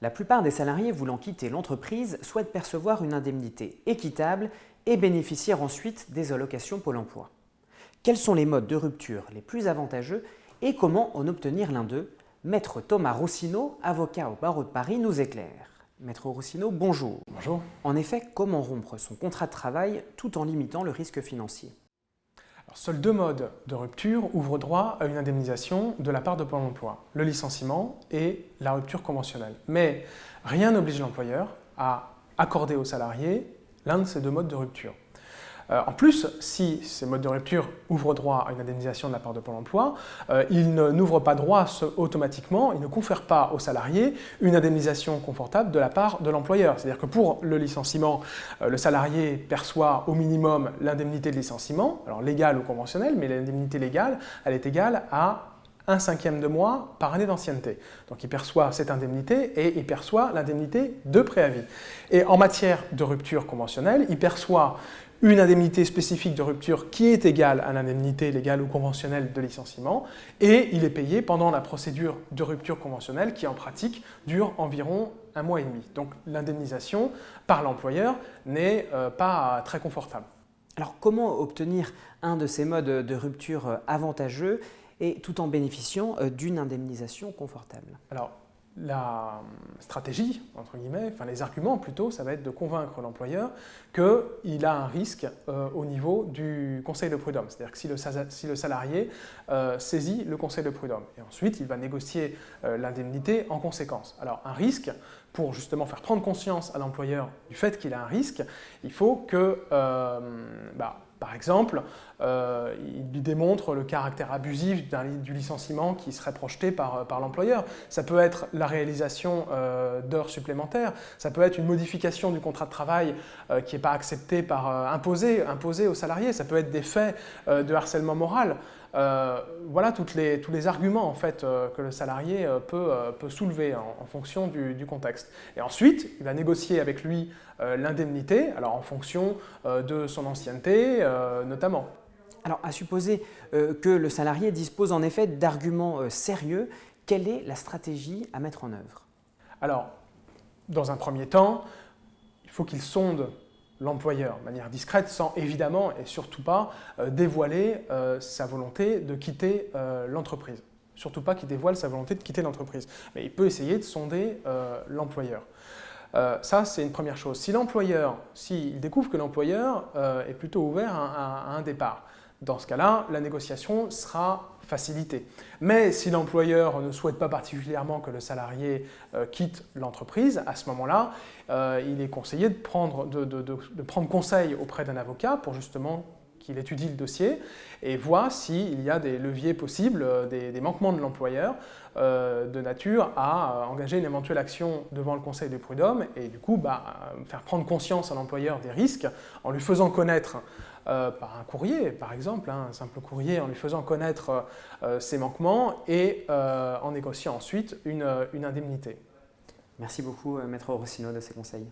La plupart des salariés voulant quitter l'entreprise souhaitent percevoir une indemnité équitable et bénéficier ensuite des allocations Pôle emploi. Quels sont les modes de rupture les plus avantageux et comment en obtenir l'un d'eux? Maître Thomas Roussineau, avocat au barreau de Paris, nous éclaire. Maître Roussineau, bonjour. Bonjour. En effet, comment rompre son contrat de travail tout en limitant le risque financier? Alors, seuls deux modes de rupture ouvrent droit à une indemnisation de la part de Pôle emploi, le licenciement et la rupture conventionnelle. Mais rien n'oblige l'employeur à accorder aux salariés l'un de ces deux modes de rupture. En plus, si ces modes de rupture ouvrent droit à une indemnisation de la part de Pôle emploi, ils n'ouvrent pas droit automatiquement, ils ne confèrent pas aux salariés une indemnisation confortable de la part de l'employeur. C'est-à-dire que pour le licenciement, le salarié perçoit au minimum l'indemnité de licenciement, alors légale ou conventionnelle, mais l'indemnité légale, elle est égale à 1/5 de mois par année d'ancienneté. Donc il perçoit cette indemnité et il perçoit l'indemnité de préavis. Et en matière de rupture conventionnelle, il perçoit une indemnité spécifique de rupture qui est égale à l'indemnité légale ou conventionnelle de licenciement et il est payé pendant la procédure de rupture conventionnelle qui en pratique dure environ 1 mois et demi. Donc l'indemnisation par l'employeur n'est pas très confortable. Alors comment obtenir un de ces modes de rupture avantageux et tout en bénéficiant d'une indemnisation confortable? Alors, la stratégie, entre guillemets, enfin les arguments plutôt, ça va être de convaincre l'employeur qu'il a un risque au niveau du conseil de prud'homme. C'est-à-dire que si le salarié saisit le conseil de prud'homme, et ensuite il va négocier l'indemnité en conséquence. Alors un risque, pour justement faire prendre conscience à l'employeur du fait qu'il a un risque, il faut que, par exemple, il lui démontre le caractère abusif du licenciement qui serait projeté par l'employeur. Ça peut être la réalisation d'heures supplémentaires, ça peut être une modification du contrat de travail qui n'est pas acceptée imposée aux salariés, ça peut être des faits de harcèlement moral. Voilà tous les arguments en fait, que le salarié peut soulever en fonction du contexte. Et ensuite, il va négocier avec lui l'indemnité, alors en fonction de son ancienneté notamment. Alors, à supposer que le salarié dispose en effet d'arguments sérieux, quelle est la stratégie à mettre en œuvre? Alors, dans un premier temps, il faut qu'il sonde l'employeur de manière discrète sans évidemment et surtout pas dévoiler sa volonté de quitter l'entreprise. Surtout pas qu'il dévoile sa volonté de quitter l'entreprise. Mais il peut essayer de sonder l'employeur. Ça, c'est une première chose. S'il découvre que l'employeur est plutôt ouvert à un départ, dans ce cas-là, la négociation sera facilitée. Mais si l'employeur ne souhaite pas particulièrement que le salarié quitte l'entreprise, à ce moment-là, il est conseillé de prendre conseil auprès d'un avocat pour justement qu'il étudie le dossier et voit s'il y a des leviers possibles, des manquements de l'employeur de nature à engager une éventuelle action devant le conseil de prud'homme et du coup faire prendre conscience à l'employeur des risques en lui faisant connaître par un courrier par exemple, un simple courrier, en lui faisant connaître ses manquements et en négociant ensuite une indemnité. Merci beaucoup Maître Roussineau de ces conseils.